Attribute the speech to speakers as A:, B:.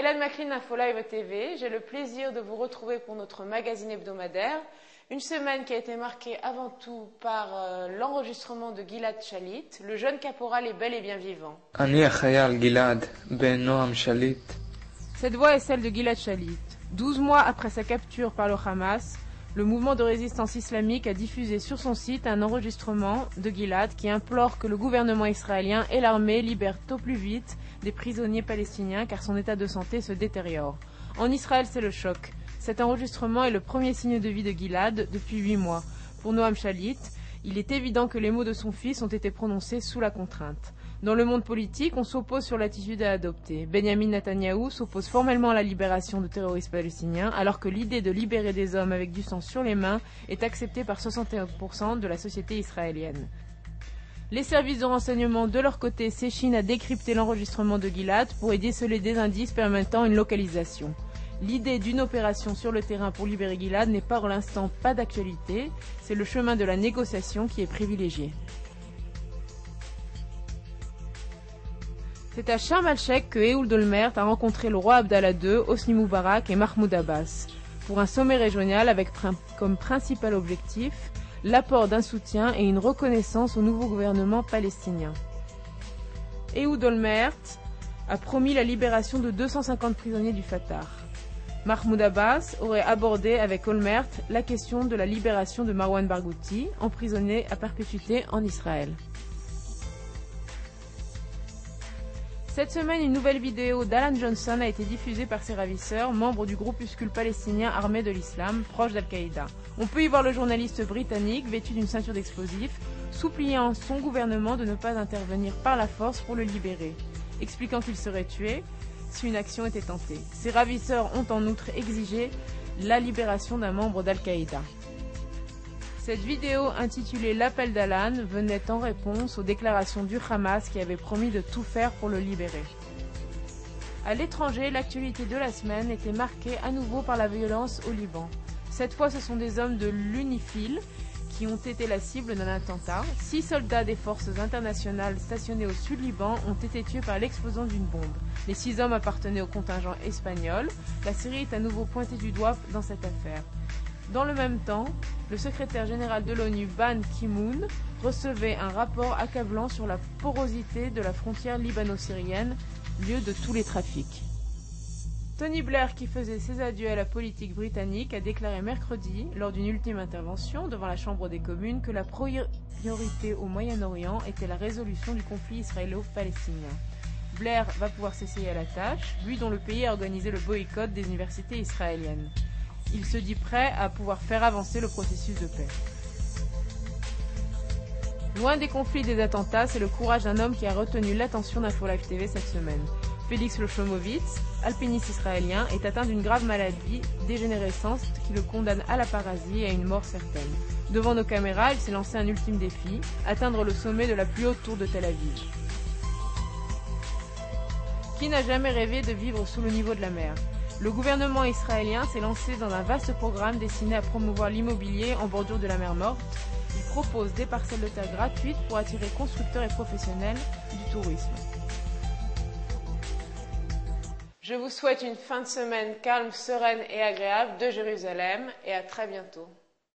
A: Hélène McLean, Info Live TV. J'ai le plaisir de vous retrouver pour notre magazine hebdomadaire. Une semaine qui a été marquée avant tout par l'enregistrement de Gilad Shalit. Le jeune caporal est bel et bien vivant. Cette voix est celle de Gilad Shalit. 12 mois après sa capture par le Hamas, le mouvement de résistance islamique a diffusé sur son site un enregistrement de Gilad qui implore que le gouvernement israélien et l'armée libèrent au plus vite des prisonniers palestiniens car son état de santé se détériore. En Israël, c'est le choc. Cet enregistrement est le premier signe de vie de Gilad depuis 8 mois. Pour Noam Shalit, il est évident que les mots de son fils ont été prononcés sous la contrainte. Dans le monde politique, on s'oppose sur l'attitude à adopter. Benjamin Netanyahou s'oppose formellement à la libération de terroristes palestiniens, alors que l'idée de libérer des hommes avec du sang sur les mains est acceptée par 61% de la société israélienne. Les services de renseignement, de leur côté, s'échinent à décrypter l'enregistrement de Gilad pour y déceler des indices permettant une localisation. L'idée d'une opération sur le terrain pour libérer Gilad n'est pour l'instant pas d'actualité, c'est le chemin de la négociation qui est privilégié. C'est à Sharm el-Sheikh que Ehud Olmert a rencontré le roi Abdallah II, Hosni Moubarak et Mahmoud Abbas, pour un sommet régional avec comme principal objectif l'apport d'un soutien et une reconnaissance au nouveau gouvernement palestinien. Ehud Olmert a promis la libération de 250 prisonniers du Fatah. Mahmoud Abbas aurait abordé avec Olmert la question de la libération de Marwan Barghouti, emprisonné à perpétuité en Israël. Cette semaine, une nouvelle vidéo d'Alan Johnson a été diffusée par ses ravisseurs, membres du groupuscule palestinien Armée de l'Islam, proche d'Al-Qaïda. On peut y voir le journaliste britannique, vêtu d'une ceinture d'explosifs, suppliant son gouvernement de ne pas intervenir par la force pour le libérer, expliquant qu'il serait tué si une action était tentée. Ses ravisseurs ont en outre exigé la libération d'un membre d'Al-Qaïda. Cette vidéo intitulée L'appel d'Alan venait en réponse aux déclarations du Hamas qui avait promis de tout faire pour le libérer. À l'étranger, l'actualité de la semaine était marquée à nouveau par la violence au Liban. Cette fois, ce sont des hommes de l'UNIFIL qui ont été la cible d'un attentat. 6 soldats des forces internationales stationnés au sud-Liban ont été tués par l'explosion d'une bombe. Les 6 hommes appartenaient au contingent espagnol. La Syrie est à nouveau pointée du doigt dans cette affaire. Dans le même temps, le secrétaire général de l'ONU, Ban Ki-moon, recevait un rapport accablant sur la porosité de la frontière libano-syrienne, lieu de tous les trafics. Tony Blair, qui faisait ses adieux à la politique britannique, a déclaré mercredi, lors d'une ultime intervention devant la Chambre des communes, que la priorité au Moyen-Orient était la résolution du conflit israélo-palestinien. Blair va pouvoir s'essayer à la tâche, lui dont le pays a organisé le boycott des universités israéliennes. Il se dit prêt à pouvoir faire avancer le processus de paix. Loin des conflits et des attentats, c'est le courage d'un homme qui a retenu l'attention d'Info Live TV cette semaine. Félix Loshomovitz, alpiniste israélien, est atteint d'une grave maladie dégénérescente qui le condamne à la paralysie et à une mort certaine. Devant nos caméras, il s'est lancé un ultime défi, atteindre le sommet de la plus haute tour de Tel Aviv. Qui n'a jamais rêvé de vivre sous le niveau de la mer ? Le gouvernement israélien s'est lancé dans un vaste programme destiné à promouvoir l'immobilier en bordure de la mer Morte. Il propose des parcelles de terre gratuites pour attirer constructeurs et professionnels du tourisme. Je vous souhaite une fin de semaine calme, sereine et agréable de Jérusalem et à très bientôt.